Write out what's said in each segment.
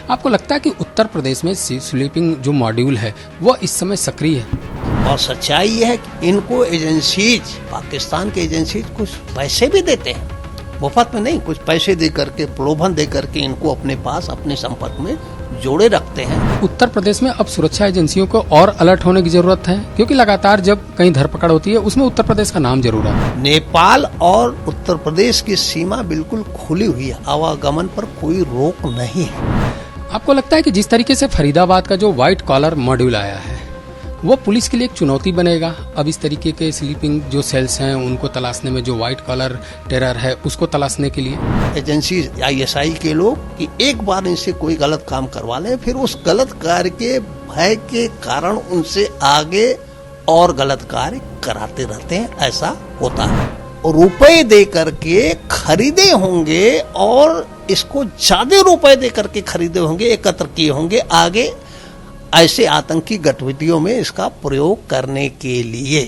आपको लगता है कि उत्तर प्रदेश में स्लीपिंग जो मॉड्यूल है वो इस समय सक्रिय है? और सच्चाई ये है कि इनको एजेंसीज, पाकिस्तान के एजेंसीज कुछ पैसे भी देते हैं, मुफ्त में नहीं, कुछ पैसे दे करके, प्रलोभन दे करके इनको अपने पास, अपने संपर्क में जोड़े रखते हैं। उत्तर प्रदेश में अब सुरक्षा एजेंसियों को और अलर्ट होने की जरूरत है, क्योंकि लगातार जब कहीं धरपकड़ होती है उसमें उत्तर प्रदेश का नाम जरूर आता है। नेपाल और उत्तर प्रदेश की सीमा बिल्कुल खुली हुई है, आवागमन पर कोई रोक नहीं है। आपको लगता है कि जिस तरीके से फरीदाबाद का जो व्हाइट कॉलर मॉड्यूल आया है वो पुलिस के लिए एक चुनौती बनेगा? अब इस तरीके के स्लीपिंग जो सेल्स हैं उनको तलाशने में, जो व्हाइट कॉलर टेरर है उसको तलाशने के लिए एजेंसी ISI के लोग कि एक बार इनसे कोई गलत काम करवा लें, फिर उस गलत कार्य के भय के कारण उनसे आगे और गलत कार्य कराते रहते हैं। ऐसा होता है, रुपए दे करके खरीदे होंगे और इसको ज्यादा रुपए दे करके खरीदे होंगे, एकत्र किए होंगे आगे ऐसे आतंकी गतिविधियों में इसका प्रयोग करने के लिए।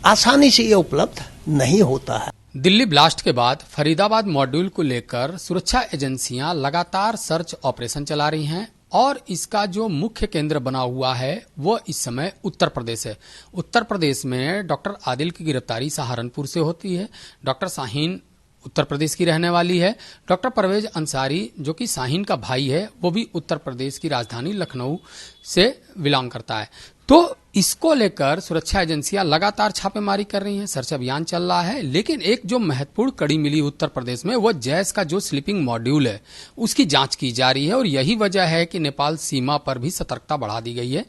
आसानी से ये उपलब्ध नहीं होता है। दिल्ली ब्लास्ट के बाद फरीदाबाद मॉड्यूल को लेकर सुरक्षा एजेंसियां लगातार सर्च ऑपरेशन चला रही हैं और इसका जो मुख्य केंद्र बना हुआ है वो इस समय उत्तर प्रदेश है। उत्तर प्रदेश में डॉक्टर आदिल की गिरफ्तारी सहारनपुर से होती है। डॉक्टर शाहीन उत्तर प्रदेश की रहने वाली है। डॉक्टर परवेज अंसारी जो कि शाहीन का भाई है वो भी उत्तर प्रदेश की राजधानी लखनऊ से बिलोंग करता है। तो इसको लेकर सुरक्षा एजेंसियां लगातार छापेमारी कर रही हैं, सर्च अभियान चल रहा है। लेकिन एक जो महत्वपूर्ण कड़ी मिली उत्तर प्रदेश में वो जैश का जो स्लीपिंग मॉड्यूल है उसकी जांच की जा रही है और यही वजह है कि नेपाल सीमा पर भी सतर्कता बढ़ा दी गई है।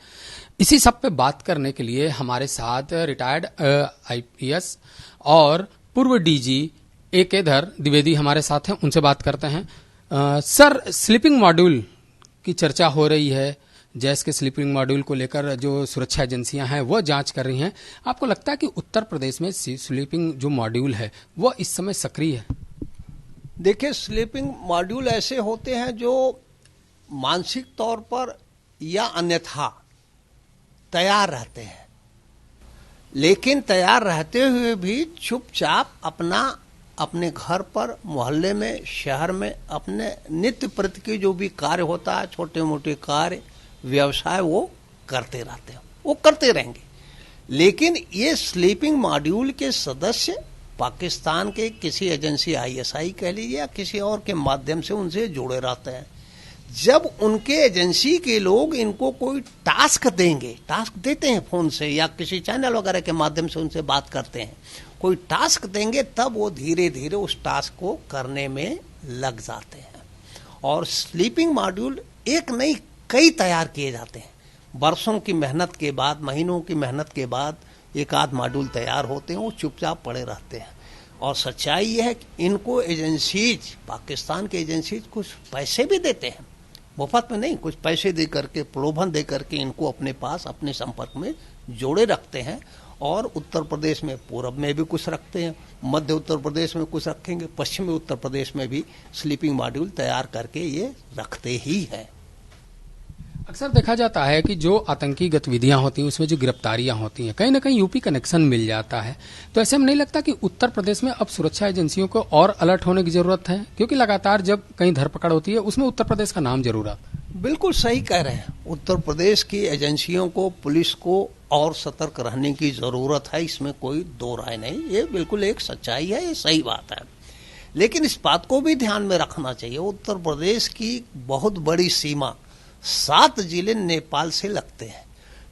इसी सब पे बात करने के लिए हमारे साथ रिटायर्ड IPS और पूर्व DG एकेधर द्विवेदी हमारे साथ हैं, उनसे बात करते हैं। सर, स्लीपिंग मॉड्यूल की चर्चा हो रही है, जैश के स्लीपिंग मॉड्यूल को लेकर जो सुरक्षा एजेंसियां हैं वो जांच कर रही हैं। आपको लगता है कि उत्तर प्रदेश में स्लीपिंग जो मॉड्यूल है वो इस समय सक्रिय है? देखिए, स्लीपिंग मॉड्यूल ऐसे होते हैं जो मानसिक तौर पर या अन्यथा तैयार रहते हैं, लेकिन तैयार रहते हुए भी चुपचाप अपने घर पर, मोहल्ले में, शहर में अपने नित्य प्रति के जो भी कार्य होता है, छोटे मोटे कार्य, व्यवसाय, वो करते रहते हैं, वो करते रहेंगे। लेकिन ये स्लीपिंग मॉड्यूल के सदस्य पाकिस्तान के किसी एजेंसी ISI कह लीजिए या किसी और के माध्यम से उनसे जुड़े रहते हैं। जब उनके एजेंसी के लोग इनको कोई टास्क देंगे, टास्क देते हैं फोन से या किसी चैनल वगैरह के माध्यम से उनसे बात करते हैं, कोई टास्क देंगे, तब वो धीरे धीरे उस टास्क को करने में लग जाते हैं। और स्लीपिंग मॉड्यूल एक नहीं, कई तैयार किए जाते हैं। बरसों की मेहनत के बाद, महीनों की मेहनत के बाद एक आध मॉड्यूल तैयार होते हैं, वो चुपचाप पड़े रहते हैं। और सच्चाई ये है कि इनको एजेंसीज, पाकिस्तान के एजेंसीज कुछ पैसे भी देते हैं, मुफ्त में नहीं, कुछ पैसे दे करके, प्रलोभन दे करके इनको अपने पास, अपने संपर्क में जोड़े रखते हैं। और उत्तर प्रदेश में पूरब में भी कुछ रखते हैं, मध्य उत्तर प्रदेश में कुछ रखेंगे, पश्चिमी उत्तर प्रदेश में भी स्लीपिंग मॉड्यूल तैयार करके ये रखते ही है। अक्सर देखा जाता है कि जो आतंकी गतिविधियां होती हैं उसमें जो गिरफ्तारियां होती हैं कहीं ना कहीं यूपी कनेक्शन मिल जाता है। तो ऐसे में नहीं लगता कि उत्तर प्रदेश में अब सुरक्षा एजेंसियों को और अलर्ट होने की जरूरत है, क्योंकि लगातार जब कहीं धरपकड़ होती है उसमें उत्तर प्रदेश का नाम जरूर आता है? बिल्कुल सही कह रहे हैं। उत्तर प्रदेश की एजेंसियों को, पुलिस को और सतर्क रहने की जरूरत है, इसमें कोई दो राय नहीं। ये बिल्कुल एक सच्चाई है, ये सही बात है। लेकिन इस बात को भी ध्यान में रखना चाहिए, उत्तर प्रदेश की बहुत बड़ी सीमा 7 जिले नेपाल से लगते हैं।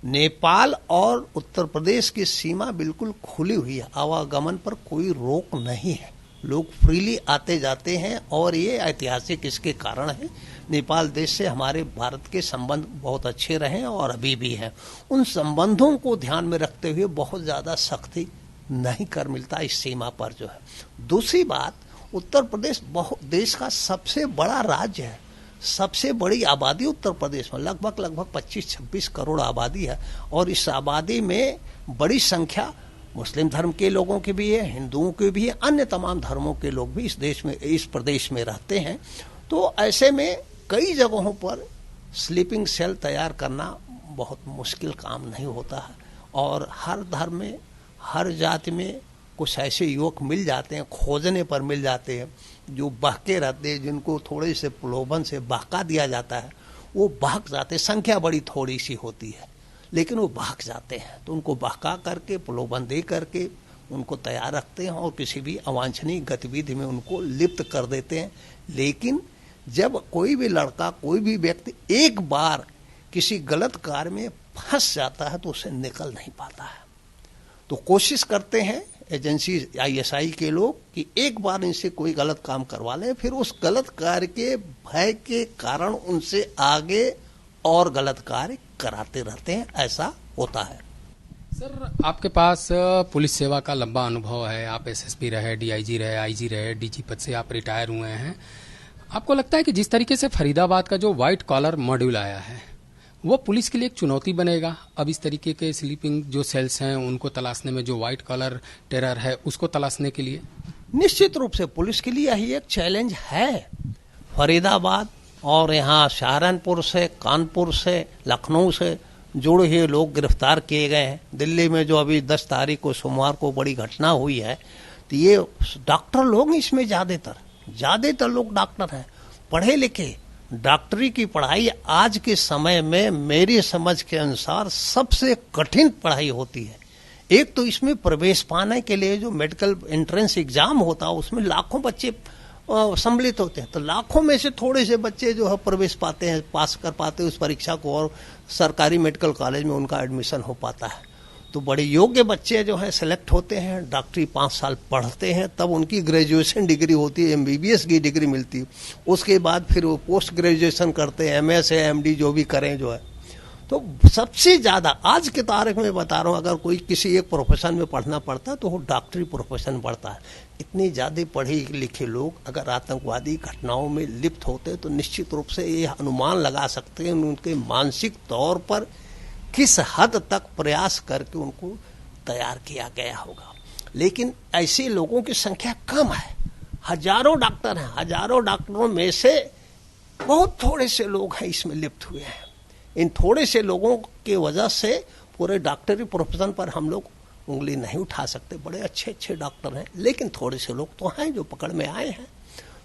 नेपाल और उत्तर प्रदेश की सीमा बिल्कुल खुली हुई है, आवागमन पर कोई रोक नहीं है, लोग फ्रीली आते जाते हैं। और ये ऐतिहासिक इसके कारण है, नेपाल देश से हमारे भारत के संबंध बहुत अच्छे रहे और अभी भी हैं। उन संबंधों को ध्यान में रखते हुए बहुत ज्यादा सख्ती नहीं कर मिलता इस सीमा पर जो है। दूसरी बात, उत्तर प्रदेश बहुत देश का सबसे बड़ा राज्य है, सबसे बड़ी आबादी उत्तर प्रदेश में, लगभग 25-26 करोड़ आबादी है। और इस आबादी में बड़ी संख्या मुस्लिम धर्म के लोगों की भी है, हिंदुओं के भी है, अन्य तमाम धर्मों के लोग भी इस देश में, इस प्रदेश में रहते हैं। तो ऐसे में कई जगहों पर स्लीपिंग सेल तैयार करना बहुत मुश्किल काम नहीं होता है। और हर धर्म में, हर जाति में कुछ ऐसे युवक मिल जाते हैं, खोजने पर मिल जाते हैं, जो बहके रहते हैं, जिनको थोड़े से प्रलोभन से बहका दिया जाता है, वो भाग जाते, संख्या बड़ी थोड़ी सी होती है लेकिन वो भाग जाते हैं। तो उनको बहका करके, प्रलोभन दे करके उनको तैयार रखते हैं और किसी भी अवांछनीय गतिविधि में उनको लिप्त कर देते हैं। लेकिन जब कोई भी लड़का, कोई भी व्यक्ति एक बार किसी गलत कार्य में फंस जाता है तो उसे निकल नहीं पाता है। तो कोशिश करते हैं एजेंसी ISI के लोग कि एक बार इनसे कोई गलत काम करवा लें, फिर उस गलत कार्य के भय के कारण उनसे आगे और गलत कार्य कराते रहते हैं। ऐसा होता है। सर, आपके पास पुलिस सेवा का लंबा अनुभव है। आप SSP रहे, DIG रहे, IG रहे, DG पद से आप रिटायर हुए हैं। आपको लगता है कि जिस तरीके से फरीदाबाद का जो व्हाइट कॉलर मॉड्यूल आया है वो पुलिस के लिए एक चुनौती बनेगा? अब इस तरीके के स्लीपिंग जो सेल्स हैं उनको तलाशने में, जो व्हाइट कॉलर टेरर है उसको तलाशने के लिए निश्चित रूप से पुलिस के लिए यही एक चैलेंज है। फरीदाबाद और यहाँ सहारनपुर से, कानपुर से, लखनऊ से जुड़े हुए लोग गिरफ्तार किए गए हैं। दिल्ली में जो अभी 10 तारीख को सोमवार को बड़ी घटना हुई है, तो ये डॉक्टर लोग इसमें ज्यादातर लोग डॉक्टर हैं, पढ़े लिखे। डॉक्टरी की पढ़ाई आज के समय में मेरी समझ के अनुसार सबसे कठिन पढ़ाई होती है। एक तो इसमें प्रवेश पाने के लिए जो मेडिकल एंट्रेंस एग्जाम होता है उसमें लाखों बच्चे सम्मिलित होते हैं, तो लाखों में से थोड़े से बच्चे जो है प्रवेश पाते हैं, पास कर पाते हैं उस परीक्षा को और सरकारी मेडिकल कॉलेज में उनका एडमिशन हो पाता है। तो बड़े योग्य बच्चे जो हैं सिलेक्ट होते हैं, डॉक्टरी 5 साल पढ़ते हैं, तब उनकी ग्रेजुएशन डिग्री होती है, MBBS की डिग्री मिलती है। उसके बाद फिर वो पोस्ट ग्रेजुएशन करते हैं, MS है, MD जो भी करें जो है। तो सबसे ज्यादा आज के तारीख में बता रहा हूँ, अगर कोई किसी एक प्रोफेशन में पढ़ना पड़ता है तो वो डॉक्टरी प्रोफेशन पढ़ता है। इतने ज्यादा पढ़े लिखे लोग अगर आतंकवादी घटनाओं में लिप्त होते हैं तो निश्चित रूप से ये अनुमान लगा सकते हैं उनके मानसिक तौर पर किस हद तक प्रयास करके उनको तैयार किया गया होगा। लेकिन ऐसे लोगों की संख्या कम है। हजारों डॉक्टर हैं, हजारों डॉक्टरों में से बहुत थोड़े से लोग हैं इसमें लिप्त हुए हैं। इन थोड़े से लोगों की वजह से पूरे डॉक्टरी प्रोफेशन पर हम लोग उंगली नहीं उठा सकते। बड़े अच्छे अच्छे डॉक्टर हैं, लेकिन थोड़े से लोग तो हैं जो पकड़ में आए हैं।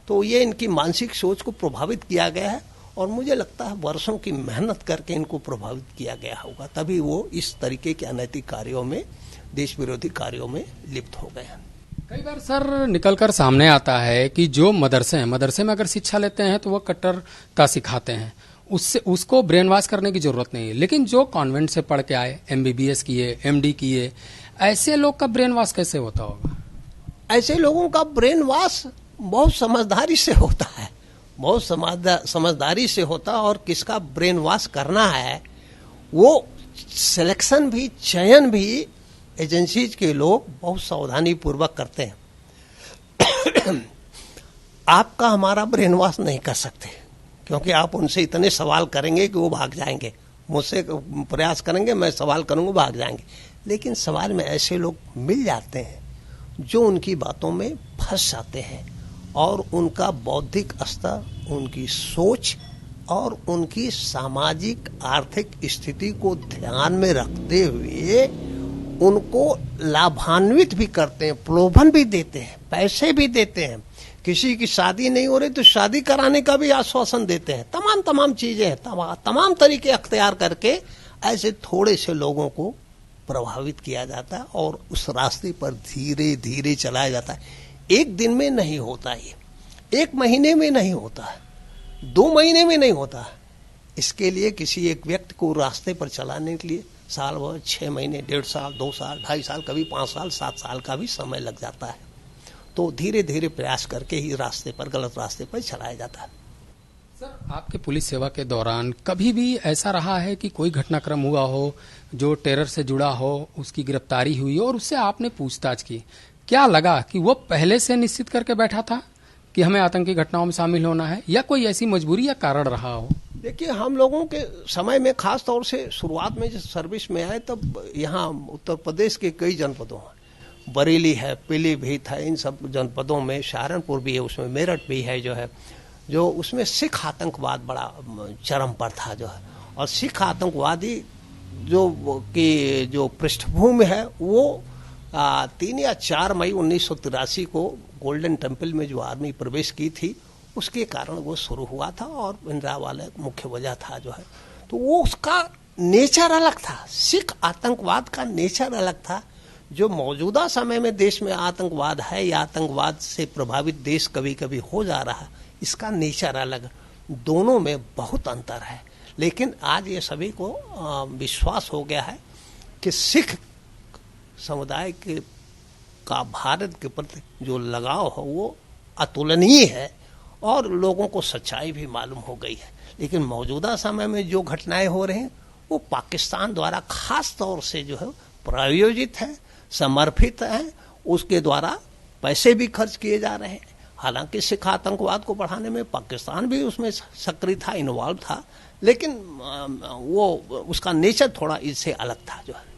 तो ये इनकी मानसिक सोच को प्रभावित किया गया है और मुझे लगता है वर्षों की मेहनत करके इनको प्रभावित किया गया होगा, तभी वो इस तरीके के अनैतिक कार्यों में, देश विरोधी कार्यों में लिप्त हो गए हैं। कई बार सर निकलकर सामने आता है कि जो मदरसे हैं, मदरसे में अगर शिक्षा लेते हैं तो वो कट्टरता सिखाते हैं, उससे उसको ब्रेन वॉश करने की जरूरत नहीं है। लेकिन जो कॉन्वेंट से पढ़ के आए, MBBS किए, MD किए, ऐसे लोग का ब्रेन वॉश कैसे होता होगा? ऐसे लोगों का ब्रेन वॉश बहुत समझदारी से होता है, बहुत समझदारी से होता है। और किसका ब्रेन वॉश करना है वो सिलेक्शन भी, चयन भी एजेंसीज के लोग बहुत सावधानी पूर्वक करते हैं। आपका हमारा ब्रेन वॉश नहीं कर सकते, क्योंकि आप उनसे इतने सवाल करेंगे कि वो भाग जाएंगे। मुझसे प्रयास करेंगे, मैं सवाल करूंगा, भाग जाएंगे। लेकिन सवाल में ऐसे लोग मिल जाते हैं जो उनकी बातों में फंस जाते हैं और उनका बौद्धिक स्तर, उनकी सोच और उनकी सामाजिक आर्थिक स्थिति को ध्यान में रखते हुए उनको लाभान्वित भी करते हैं, प्रलोभन भी देते हैं, पैसे भी देते हैं। किसी की शादी नहीं हो रही तो शादी कराने का भी आश्वासन देते हैं। तमाम चीजें हैं, तमाम तरीके अख्तियार करके ऐसे थोड़े से लोगों को प्रभावित किया जाता है और उस रास्ते पर धीरे धीरे चलाया जाता है। एक दिन में नहीं होता, ये 1 महीने में नहीं होता, 2 महीने में नहीं होता। इसके लिए किसी एक व्यक्ति को रास्ते पर चलाने के लिए साल भर, 6 महीने, 1.5 साल, 2 साल, 2.5 साल, कभी 5 साल, 7 साल का भी समय लग जाता है। तो धीरे धीरे प्रयास करके ही रास्ते पर, गलत रास्ते पर चलाया जाता है। सर, आपके पुलिस सेवा के दौरान कभी भी ऐसा रहा है कि कोई घटनाक्रम हुआ हो जो टेरर से जुड़ा हो, उसकी गिरफ्तारी हुई और उससे आपने पूछताछ की, क्या लगा कि वो पहले से निश्चित करके बैठा था कि हमें आतंकी घटनाओं में शामिल होना है, या कोई ऐसी मजबूरी या कारण रहा हो? देखिए, हम लोगों के समय में खास तौर से शुरुआत में जब सर्विस में आए तब यहाँ उत्तर प्रदेश के कई जनपदों, बरेली है, पीलीभीत है, इन सब जनपदों में, सहारनपुर भी है, उसमें मेरठ भी है, जो उसमें सिख आतंकवाद बड़ा चरम पर था जो है। और सिख आतंकवादी जो पृष्ठभूमि है वो 3 या 4 मई 1983 को गोल्डन टेम्पल में जो आर्मी प्रवेश की थी, उसके कारण वो शुरू हुआ था और भिंडरावाला मुख्य वजह था जो है। तो वो उसका नेचर अलग था, सिख आतंकवाद का नेचर अलग था। जो मौजूदा समय में देश में आतंकवाद है या आतंकवाद से प्रभावित देश कभी कभी हो जा रहा है, इसका नेचर अलग, दोनों में बहुत अंतर है। लेकिन आज ये सभी को विश्वास हो गया है कि सिख समुदाय के का भारत के प्रति जो लगाव है वो अतुलनीय है और लोगों को सच्चाई भी मालूम हो गई है। लेकिन मौजूदा समय में जो घटनाएं हो रही हैं वो पाकिस्तान द्वारा खास तौर से जो है प्रायोजित है, समर्पित है, उसके द्वारा पैसे भी खर्च किए जा रहे हैं। हालांकि सिख आतंकवाद को बढ़ाने में पाकिस्तान भी उसमें सक्रिय था, इन्वॉल्व था, लेकिन वो उसका नेचर थोड़ा इससे अलग था जो है।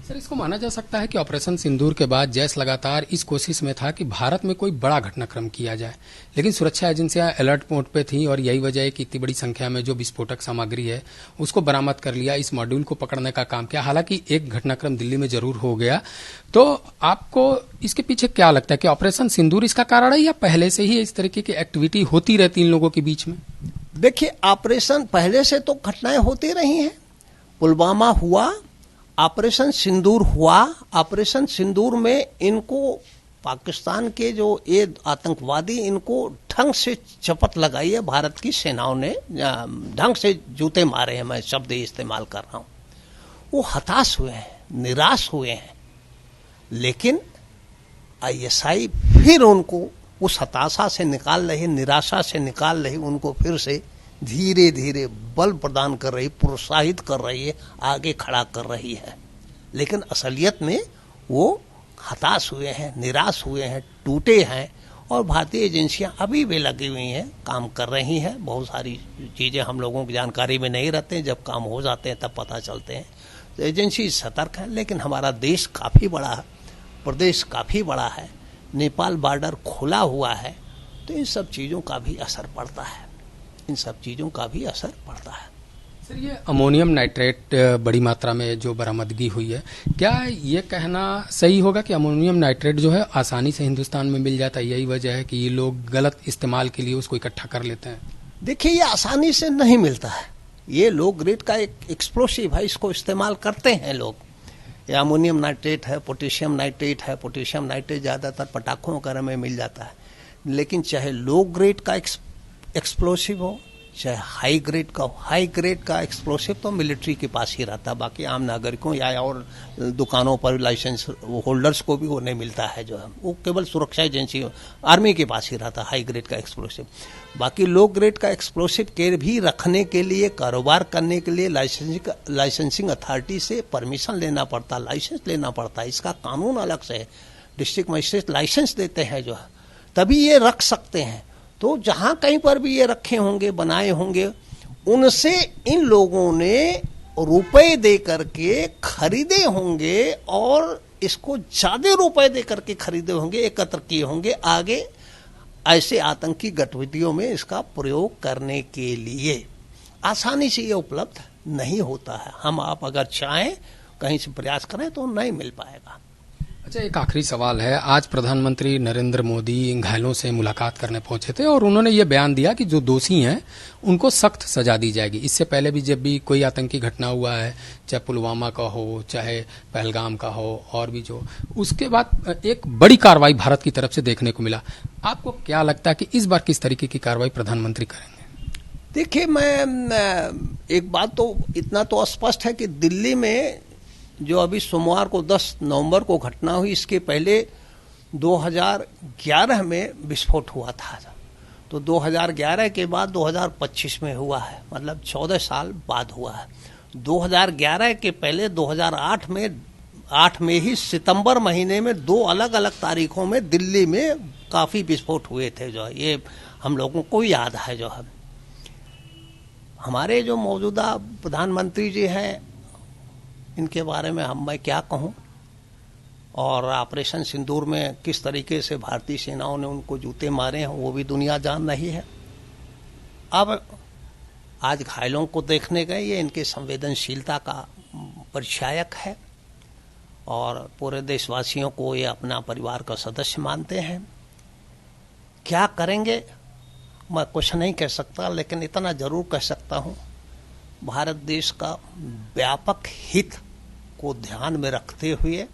सर, इसको माना जा सकता है कि ऑपरेशन सिंदूर के बाद जैश लगातार इस कोशिश में था कि भारत में कोई बड़ा घटनाक्रम किया जाए, लेकिन सुरक्षा एजेंसियां अलर्ट मोड पे थी और यही वजह है कि इतनी बड़ी संख्या में जो विस्फोटक सामग्री है उसको बरामद कर लिया, इस मॉड्यूल को पकड़ने का काम किया। हालांकि एक घटनाक्रम दिल्ली में जरूर हो गया। तो आपको इसके पीछे क्या लगता है कि ऑपरेशन सिंदूर इसका कारण है या पहले से ही इस तरीके की एक्टिविटी होती रहती इन लोगों के बीच में? देखिए, ऑपरेशन पहले से तो घटनाएं होती रही हैं। पुलवामा हुआ, ऑपरेशन सिंदूर हुआ। ऑपरेशन सिंदूर में इनको पाकिस्तान के जो ये आतंकवादी इनको ढंग से चपत लगाई है, भारत की सेनाओं ने ढंग से जूते मारे हैं, मैं शब्द इस्तेमाल कर रहा हूं। वो हताश हुए हैं, निराश हुए हैं, लेकिन आईएसआई फिर उनको उस हताशा से निकाल रही, निराशा से निकाल रही, उनको फिर से धीरे धीरे बल प्रदान कर रही, प्रोत्साहित कर रही है, आगे खड़ा कर रही है। लेकिन असलियत में वो हताश हुए हैं, निराश हुए हैं, टूटे हैं। और भारतीय एजेंसियां अभी भी लगी हुई हैं, काम कर रही हैं। बहुत सारी चीजें हम लोगों की जानकारी में नहीं रहते हैं, जब काम हो जाते हैं तब पता चलते हैं। तो एजेंसी सतर्क है, लेकिन हमारा देश काफी बड़ा है, प्रदेश काफी बड़ा है, नेपाल बॉर्डर खुला हुआ है, तो इन सब चीजों का भी असर पड़ता है, इन सब चीजों का भी असर पड़ता है। सर, ये अमोनियम नाइट्रेट बड़ी मात्रा में जो बरामदगी हुई है, क्या ये कहना सही होगा कि अमोनियम नाइट्रेट जो है आसानी से हिंदुस्तान में मिल जाता है, यही वजह है कि ये लोग गलत इस्तेमाल के लिए उसको इकट्ठा कर लेते हैं? देखिए, ये आसानी से नहीं मिलता है। ये लो ग्रेड का एक एक्सप्लोसिव है, इसको इस्तेमाल करते हैं लोग। ये अमोनियम नाइट्रेट है, पोटेशियम नाइट्रेट है। पोटेशियम नाइट्रेट ज्यादातर पटाखों वगैरह में मिल जाता है। लेकिन चाहे लो ग्रेड का एक्सप्लोसिव हो, चाहे हाई ग्रेड का हो, हाई ग्रेड का एक्सप्लोसिव तो मिलिट्री के पास ही रहता है, बाकी आम नागरिकों या और दुकानों पर लाइसेंस होल्डर्स को भी वो नहीं मिलता है जो है, वो केवल सुरक्षा एजेंसी आर्मी के पास ही रहता है हाई ग्रेड का एक्सप्लोसिव। बाकी लो ग्रेड का एक्सप्लोसिव के भी रखने के लिए, कारोबार करने के लिए लाइसेंसिंग अथॉरिटी से परमिशन लेना पड़ता, लाइसेंस लेना पड़ता है। इसका कानून अलग से है, डिस्ट्रिक्ट मजिस्ट्रेट लाइसेंस देते हैं जो है, तभी ये रख सकते हैं। तो जहां कहीं पर भी ये रखे होंगे, बनाए होंगे, उनसे इन लोगों ने रुपए दे करके खरीदे होंगे और इसको ज्यादा रुपए दे करके खरीदे होंगे, एकत्र किए होंगे आगे ऐसे आतंकी गतिविधियों में इसका प्रयोग करने के लिए। आसानी से ये उपलब्ध नहीं होता है। हम आप अगर चाहें कहीं से प्रयास करें तो नहीं मिल पाएगा। अच्छा, एक आखिरी सवाल है। आज प्रधानमंत्री नरेंद्र मोदी घायलों से मुलाकात करने पहुंचे थे और उन्होंने ये बयान दिया कि जो दोषी हैं उनको सख्त सजा दी जाएगी। इससे पहले भी जब भी कोई आतंकी घटना हुआ है, चाहे पुलवामा का हो, चाहे पहलगाम का हो, और भी जो, उसके बाद एक बड़ी कार्रवाई भारत की तरफ से देखने को मिला। आपको क्या लगता है कि इस बार किस तरीके की कार्रवाई प्रधानमंत्री करेंगे? देखिए, मैं एक बात तो इतना तो स्पष्ट है कि दिल्ली में जो अभी सोमवार को 10 नवंबर को घटना हुई, इसके पहले 2011 में विस्फोट हुआ था। तो 2011 के बाद 2025 में हुआ है, मतलब 14 साल बाद हुआ है। 2011 के पहले 2008 में ही सितंबर महीने में 2 अलग अलग तारीखों में दिल्ली में काफी विस्फोट हुए थे जो है, ये हम लोगों को याद है जो है। हमारे जो मौजूदा प्रधानमंत्री जी हैं, इनके बारे में मैं क्या कहूं, और ऑपरेशन सिंदूर में किस तरीके से भारतीय सेनाओं ने उनको जूते मारे हैं वो भी दुनिया जान रही है। अब आज घायलों को देखने गए, ये इनके संवेदनशीलता का परिचायक है और पूरे देशवासियों को ये अपना परिवार का सदस्य मानते हैं। क्या करेंगे मैं कुछ नहीं कह सकता, लेकिन इतना जरूर कह सकता हूं, भारत देश का व्यापक हित को ध्यान में रखते हुए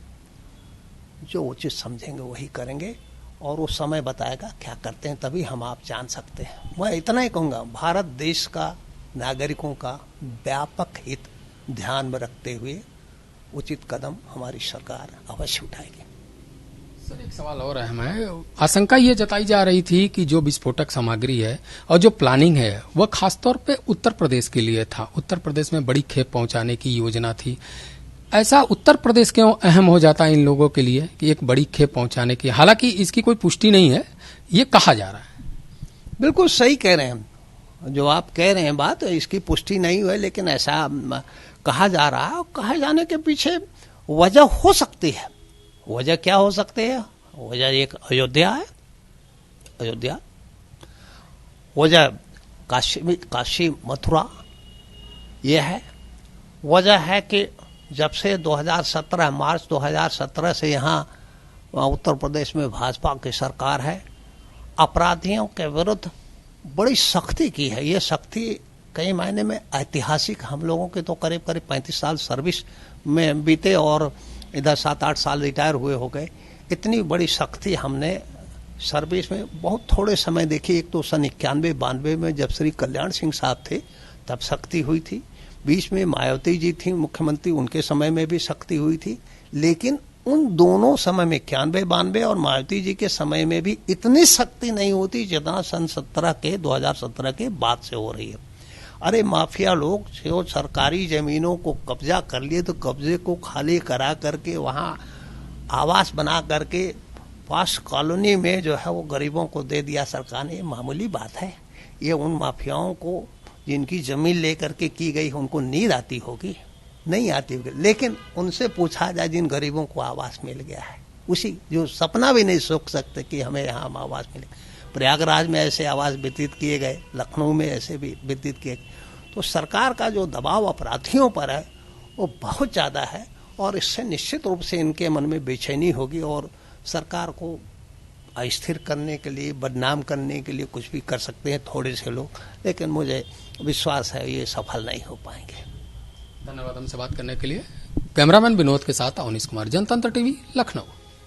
जो उचित समझेंगे वही करेंगे, और वो समय बताएगा क्या करते हैं, तभी हम आप जान सकते हैं। मैं इतना ही कहूँगा, भारत देश का नागरिकों का व्यापक हित ध्यान में रखते हुए उचित कदम हमारी सरकार अवश्य उठाएगी। सर, एक सवाल और अहम है। आशंका ये जताई जा रही थी कि जो विस्फोटक सामग्री है और जो प्लानिंग है वह खासतौर पे उत्तर प्रदेश के लिए था, उत्तर प्रदेश में बड़ी खेप पहुंचाने की योजना थी। ऐसा उत्तर प्रदेश क्यों अहम हो जाता है इन लोगों के लिए कि एक बड़ी खेप पहुंचाने की? हालांकि इसकी कोई पुष्टि नहीं है, ये कहा जा रहा है। बिल्कुल सही कह रहे हैं, जो आप कह रहे हैं बात, इसकी पुष्टि नहीं हुई, लेकिन ऐसा कहा जा रहा है। और कहे जाने के पीछे वजह हो सकती है। वजह क्या हो सकती है? वजह एक अयोध्या है, अयोध्या। वजह काशी मथुरा ये है। वजह है कि जब से 2017 मार्च 2017 से यहाँ उत्तर प्रदेश में भाजपा की सरकार है, अपराधियों के विरुद्ध बड़ी सख्ती की है। ये सख्ती कई मायने में ऐतिहासिक, हम लोगों के तो करीब करीब 35 साल सर्विस में बीते और इधर 7-8 साल रिटायर हुए हो गए। इतनी बड़ी सख्ती हमने सर्विस में बहुत थोड़े समय देखी। एक तो सन 91-92 में जब श्री कल्याण सिंह साहब थे तब सख्ती हुई थी, बीच में मायावती जी थी मुख्यमंत्री, उनके समय में भी सख्ती हुई थी। लेकिन उन दोनों समय में 91-92 और मायावती जी के समय में भी इतनी सख्ती नहीं होती जितना सन 2017 के बाद से हो रही है। अरे माफिया लोग जो सरकारी जमीनों को कब्जा कर लिए तो कब्जे को खाली करा करके वहां आवास बना करके पास कॉलोनी में जो है वो गरीबों को दे दिया सरकार ने। ये मामूली बात है। ये उन माफियाओं को जिनकी जमीन लेकर के की गई उनको नींद आती होगी? नहीं आती होगी। लेकिन उनसे पूछा जाए जिन गरीबों को आवास मिल गया है, उसी जो सपना भी नहीं सोच सकते कि हमें यहाँ आवास मिले। प्रयागराज में ऐसे आवास वितरित किए गए, लखनऊ में ऐसे भी वितरित किए। तो सरकार का जो दबाव अपराधियों पर है वो बहुत ज़्यादा है, और इससे निश्चित रूप से इनके मन में बेचैनी होगी और सरकार को अस्थिर करने के लिए, बदनाम करने के लिए कुछ भी कर सकते हैं थोड़े से लोग, लेकिन मुझे विश्वास है ये सफल नहीं हो पाएंगे। धन्यवाद हमसे बात करने के लिए। कैमरामैन विनोद के साथ अवनीश कुमार, जनतंत्र टीवी, लखनऊ।